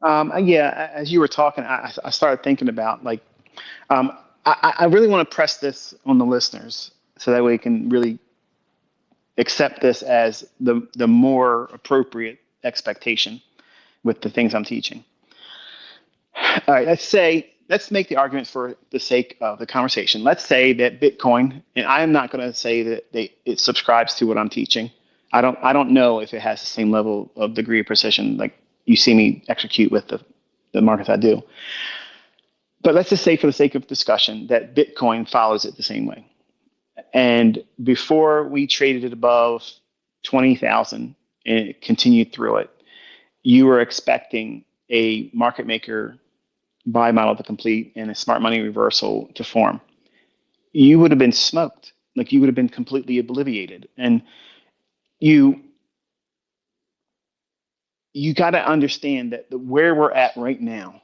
Yeah, as you were talking, I started thinking about like, um, I really want to press this on the listeners so that way we can really accept this as the more appropriate expectation with the things I'm teaching. All right, let's make the arguments for the sake of the conversation. Let's say that Bitcoin, and I am not going to say that it subscribes to what I'm teaching. I don't know if it has the same level of degree of precision like you see me execute with the markets I do. But let's just say for the sake of discussion that Bitcoin follows it the same way. And before we traded it above 20,000 and it continued through it, you were expecting a market maker buy model to complete and a smart money reversal to form. You would have been smoked. Like you would have been completely obliterated. And you you got to understand that where we're at right now,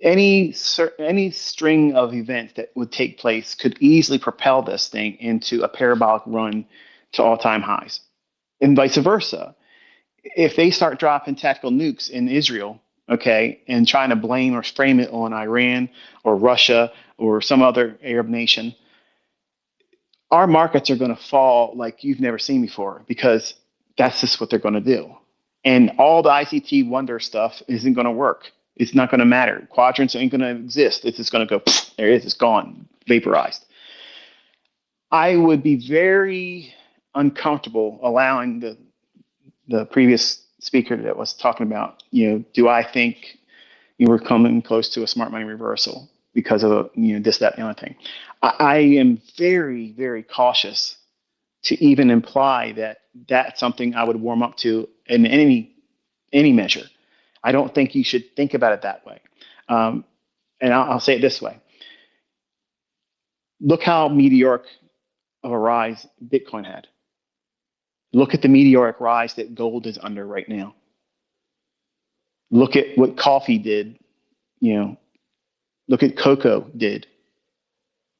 any string of events that would take place could easily propel this thing into a parabolic run to all-time highs, and vice versa. If they start dropping tactical nukes in Israel, okay, and trying to blame or frame it on Iran or Russia or some other Arab nation, our markets are going to fall like you've never seen before because that's just what they're going to do. And all the ICT wonder stuff isn't going to work. It's not going to matter. Quadrants ain't going to exist. It's just going to go, there it is, it's gone, vaporized. I would be very uncomfortable allowing the previous speaker that was talking about, do I think you were coming close to a smart money reversal because of this, that, and the other thing. I am very, very cautious to even imply that that's something I would warm up to in any measure. I don't think you should think about it that way. And I'll say it this way: look how meteoric of a rise Bitcoin had. Look at the meteoric rise that gold is under right now. Look at what coffee did. Look at cocoa did.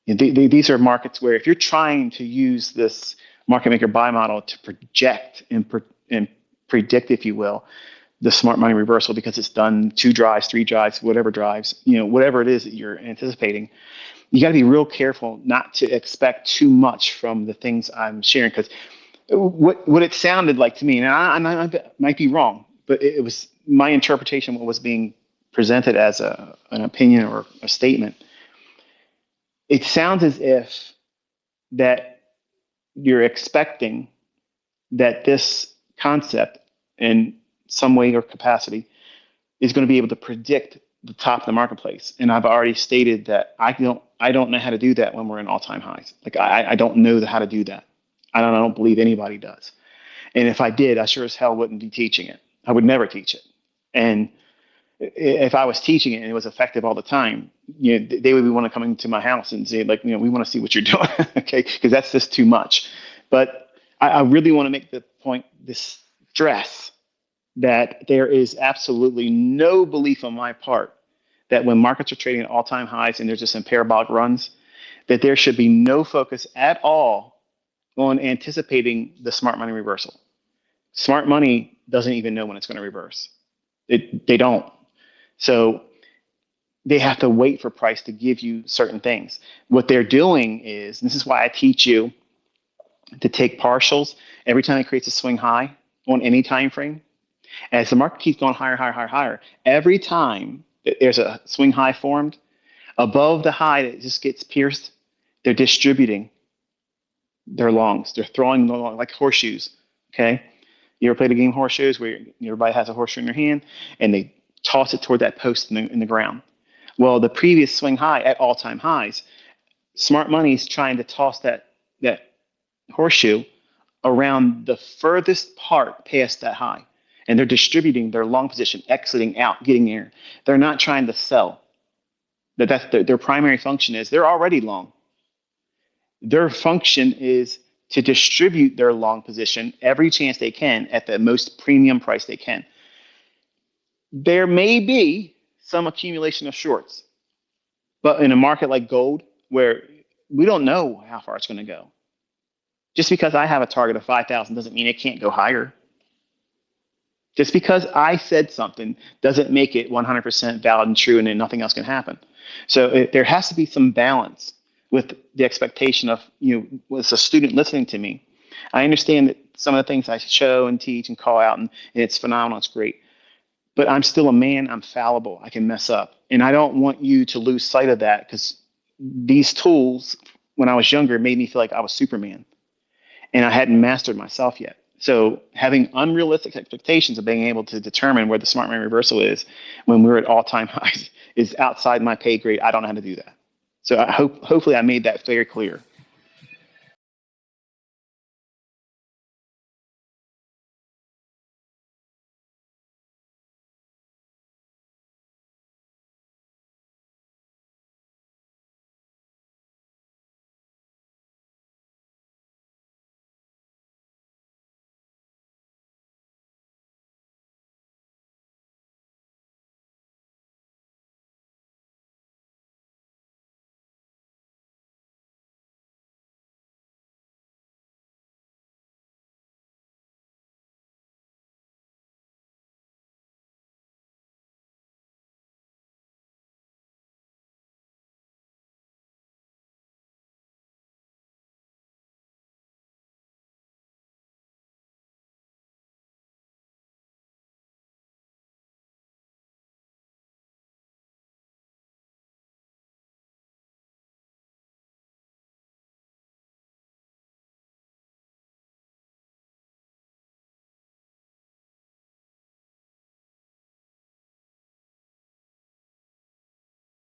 These are markets where if you're trying to use this market maker buy model to project and predict, if you will, the smart money reversal because it's done 2 drives, 3 drives, whatever drives, whatever it is that you're anticipating, you got to be real careful not to expect too much from the things I'm sharing, because what it sounded like to me, and I might be wrong, but it was my interpretation of what was being presented as an opinion or a statement. It sounds as if that you're expecting that this concept in some way or capacity is going to be able to predict the top of the marketplace. And I've already stated that I don't know how to do that when we're in all-time highs. Like I don't know how to do that. I don't believe anybody does. And if I did, I sure as hell wouldn't be teaching it. I would never teach it. And if I was teaching it and it was effective all the time, they would be want to come into my house and say, like, we want to see what you're doing, okay? Because that's just too much. But I really want to make the point, this stress, that there is absolutely no belief on my part that when markets are trading at all-time highs and there's just some parabolic runs, that there should be no focus at all on anticipating the smart money reversal. Smart money doesn't even know when it's going to reverse. They don't. So they have to wait for price to give you certain things. What they're doing is, and this is why I teach you to take partials every time it creates a swing high on any time frame. As the market keeps going higher, higher, higher, higher, every time that there's a swing high formed, above the high that just gets pierced, they're distributing their longs. They're throwing them along like horseshoes, okay? You ever played a game horseshoes where everybody has a horseshoe in their hand and they toss it toward that post in the ground? Well, the previous swing high at all-time highs, smart money is trying to toss that horseshoe around the furthest part past that high. And they're distributing their long position, exiting out, getting there. They're not trying to sell. That's their primary function is they're already long. Their function is to distribute their long position every chance they can at the most premium price they can. There may be some accumulation of shorts, but in a market like gold, where we don't know how far it's going to go, just because I have a target of 5,000 doesn't mean it can't go higher. Just because I said something doesn't make it 100% valid and true, and then nothing else can happen. So there has to be some balance with the expectation of, as a student listening to me. I understand that some of the things I show and teach and call out, and it's phenomenal, it's great. But I'm still a man, I'm fallible, I can mess up. And I don't want you to lose sight of that, because these tools, when I was younger, made me feel like I was Superman, and I hadn't mastered myself yet. So having unrealistic expectations of being able to determine where the smart man reversal is when we're at all-time highs is outside my pay grade. I don't know how to do that. So hopefully I made that very clear.